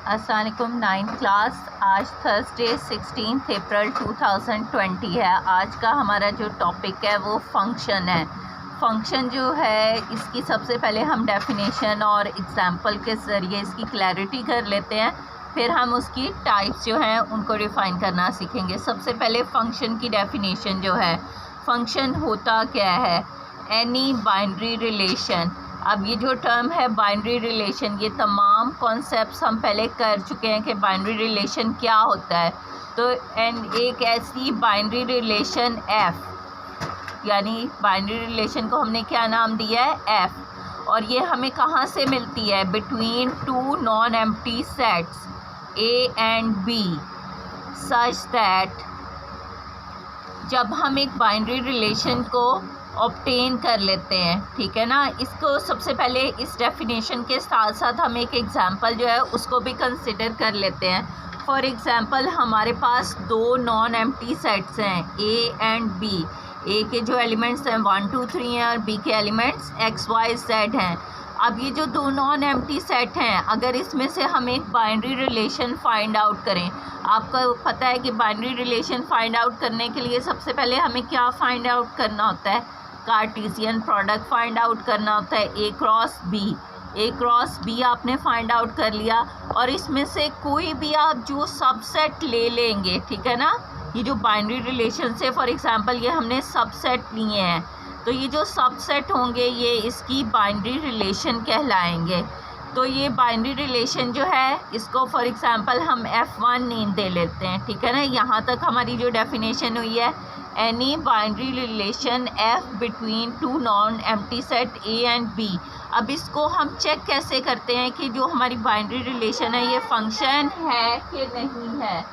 अस्सलाम वालेकुम। 9th class. आज थर्सडे 16 अप्रैल 2020 है। आज का हमारा जो टॉपिक है वो फंक्शन है। फंक्शन जो है इसकी सबसे पहले हम डेफिनेशन और एग्जांपल के ज़रिए इसकी क्लैरिटी कर लेते हैं, फिर हम उसकी टाइप्स जो हैं उनको डिफ़ाइन करना सीखेंगे। सबसे पहले फंक्शन की डेफिनेशन जो है, फंक्शन होता क्या है? Any binary relation. अब ये जो टर्म है बाइनरी रिलेशन, ये तमाम कॉन्सेप्ट्स हम पहले कर चुके हैं कि बाइनरी रिलेशन क्या होता है। तो एक ऐसी बाइनरी रिलेशन एफ़, यानी बाइनरी रिलेशन को हमने क्या नाम दिया है? एफ़। और ये हमें कहाँ से मिलती है? Between two non empty sets A and B, such that जब हम एक बाइनरी रिलेशन को ऑब्टेन कर लेते हैं, ठीक है ना। इसको सबसे पहले इस डेफिनेशन के साथ साथ हम एक एग्जांपल जो है उसको भी कंसिडर कर लेते हैं। फॉर एग्जांपल हमारे पास दो नॉन एम्प्टी सेट्स हैं ए एंड बी। ए के जो एलिमेंट्स हैं 1 2 3 हैं और बी के एलिमेंट्स x y z हैं। अब ये जो दो नॉन एम्प्टी सेट हैं, अगर इसमें से हम एक बाइनरी रिलेशन फाइंड आउट करें, आपको पता है कि बाइनरी रिलेशन फाइंड आउट करने के लिए सबसे पहले हमें क्या फाइंड आउट करना होता है? कार्टेशियन प्रोडक्ट फाइंड आउट करना होता है। ए क्रॉस बी आपने फाइंड आउट कर लिया, और इसमें से कोई भी आप जो सबसेट ले लेंगे, ठीक है ना। ये जो बाइनरी रिलेशन से फॉर एग्जांपल ये हमने सबसेट लिए हैं, तो ये जो सबसेट होंगे ये इसकी बाइनरी रिलेशन कहलाएंगे। तो ये बाइनरी रिलेशन जो है इसको फॉर एग्जांपल हम F1 नेम दे लेते हैं, ठीक है ना। यहाँ तक हमारी जो डेफिनेशन हुई है, any binary relation F between two non empty set A and B। अब इसको हम चेक कैसे करते हैं कि जो हमारी बाइनरी रिलेशन है ये फंक्शन है कि नहीं है।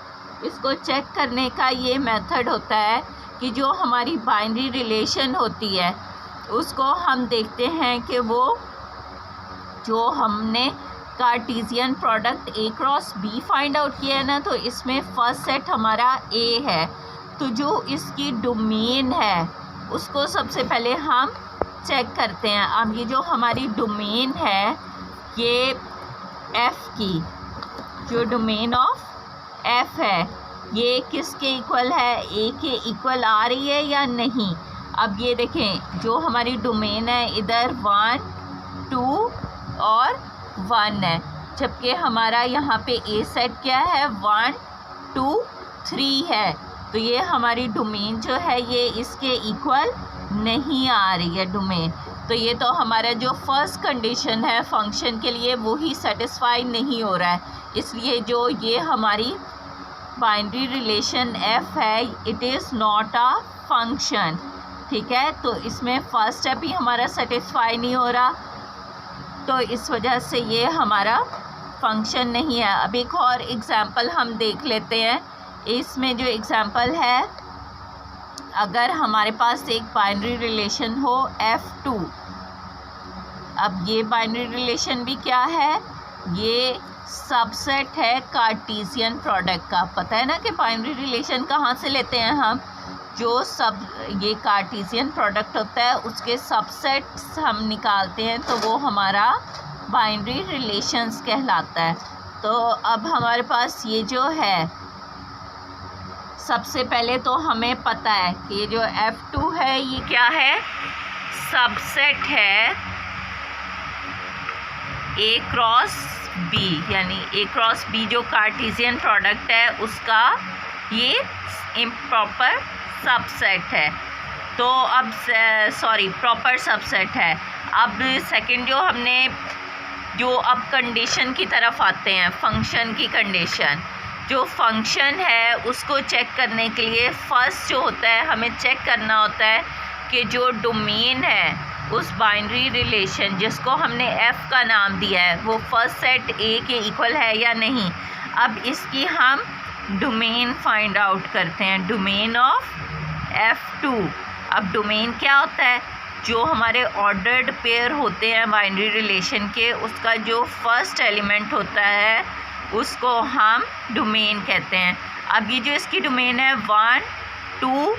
इसको चेक करने का ये मेथड होता है कि जो हमारी बाइनरी रिलेशन होती है उसको हम देखते हैं कि वो जो हमने Cartesian product A cross B find out किया है ना, तो इसमें फर्स्ट सेट हमारा A है। तो जो इसकी डोमेन है उसको सबसे पहले हम चेक करते हैं। अब ये जो हमारी डोमेन है ये F की, जो डोमेन ऑफ F है ये किसके इक्वल है? A के इक्वल आ रही है या नहीं। अब ये देखें जो हमारी डोमेन है इधर 1 2 और 1 है, जबकि हमारा यहाँ पे A सेट क्या है? 1 2 3 है। तो ये हमारी डोमेन जो है ये इसके इक्वल नहीं आ रही है डोमेन। तो ये तो हमारा जो फर्स्ट कंडीशन है फंक्शन के लिए वो ही सेटिस्फाई नहीं हो रहा है, इसलिए जो ये हमारी बाइनरी रिलेशन F है it is not a function, ठीक है। तो इसमें फर्स्ट स्टेप ही हमारा सेटिस्फाई नहीं हो रहा, तो इस वजह से ये हमारा फंक्शन नहीं है। अब एक और एग्जांपल हम देख लेते हैं। इसमें जो एग्जांपल है, अगर हमारे पास एक बाइनरी रिलेशन हो F2। अब ये बाइनरी रिलेशन भी क्या है? ये सबसेट है कार्टेशियन प्रोडक्ट का। पता है ना कि बाइनरी रिलेशन कहाँ से लेते हैं हम? जो ये कार्टेशियन प्रोडक्ट होता है उसके सबसेट्स हम निकालते हैं, तो वो हमारा बाइनरी रिलेशंस कहलाता है। तो अब हमारे पास ये जो है, सबसे पहले तो हमें पता है कि ये जो F2 है ये क्या है? सबसेट है A क्रॉस B, यानी A क्रॉस B जो कार्टेशियन प्रोडक्ट है उसका ये इम्प्रॉपर सबसेट है। तो अब प्रॉपर सबसेट है। अब सेकंड जो हमने अब कंडीशन की तरफ आते हैं, फंक्शन की कंडीशन। जो फंक्शन है उसको चेक करने के लिए फर्स्ट जो होता है हमें चेक करना होता है कि जो डोमेन है उस बाइनरी रिलेशन जिसको हमने F का नाम दिया है वो फर्स्ट सेट A के इक्वल है या नहीं। अब इसकी हम डोमेन फाइंड आउट करते हैं, डोमेन ऑफ F2। अब डोमेन क्या होता है? जो हमारे ऑर्डर्ड पेयर होते हैं बाइनरी रिलेशन के, उसका जो फर्स्ट एलिमेंट होता है उसको हम डोमेन कहते हैं। अब ये जो इसकी डोमेन है 1 2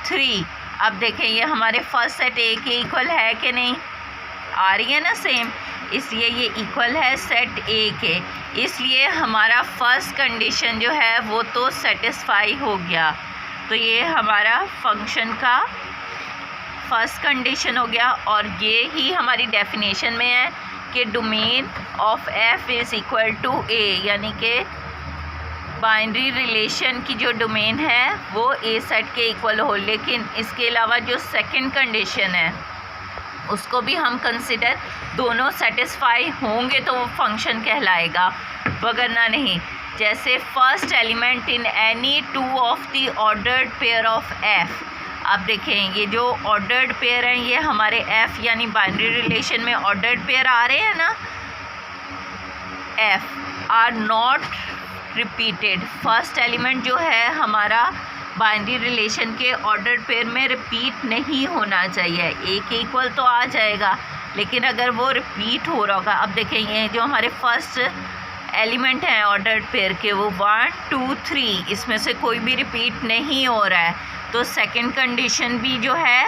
3, अब देखें ये हमारे फर्स्ट सेट A के इक्वल है कि नहीं? आ रही है ना सेम। इसलिए ये इक्वल है सेट ए के, इसलिए हमारा फर्स्ट कंडीशन जो है वो तो सेटिस्फाई हो गया। तो ये हमारा फंक्शन का फर्स्ट कंडीशन हो गया, और ये ही हमारी डेफिनेशन में है कि domain of F is equal to A, यानी कि बाइनरी रिलेशन की जो डोमेन है वो ए सेट के इक्वल हो। लेकिन इसके अलावा जो सेकंड कंडीशन है उसको भी हम कंसिडर, दोनों सेटिस्फाई होंगे तो वो फंक्शन कहलाएगा, वगरना नहीं। जैसे first element in any two of the ordered pair of F. आप देखें ये जो ऑर्डर्ड पेयर हैं ये हमारे एफ यानी बाइनरी रिलेशन में ऑर्डर्ड पेयर आ रहे हैं ना, F R not repeated. First element जो है हमारा बाइनरी रिलेशन के ऑर्डर पेयर में रिपीट नहीं होना चाहिए। एक इक्वल तो आ जाएगा, लेकिन अगर वो रिपीट हो रहा होगा, अब देखें ये जो हमारे फर्स्ट एलिमेंट हैं ऑर्डर पेयर के वो 1 2 3, इसमें से कोई भी रिपीट नहीं हो रहा है, तो सेकंड कंडीशन भी जो है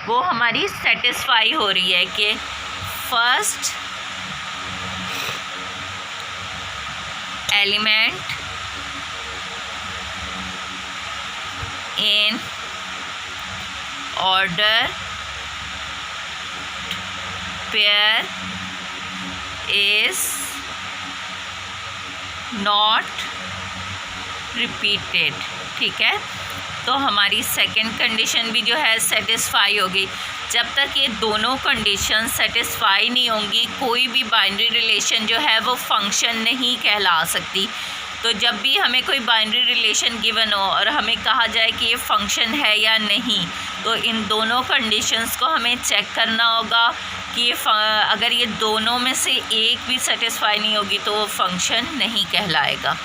वो हमारी सेटिस्फाई हो रही है कि first element in order pair is not repeated। ठीक है, तो हमारी सेकंड कंडीशन भी जो है सेटिस्फाई होगी। जब तक ये दोनों कंडीशन सेटिस्फाई नहीं होंगी कोई भी बाइनरी रिलेशन जो है वो फंक्शन नहीं कहला सकती। तो जब भी हमें कोई बाइनरी रिलेशन गिवन हो और हमें कहा जाए कि ये फंक्शन है या नहीं, तो इन दोनों कंडीशंस को हमें चेक करना होगा कि अगर ये दोनों में से एक भी सेटिस्फाई नहीं होगी तो वो फंक्शन नहीं कहलाएगा।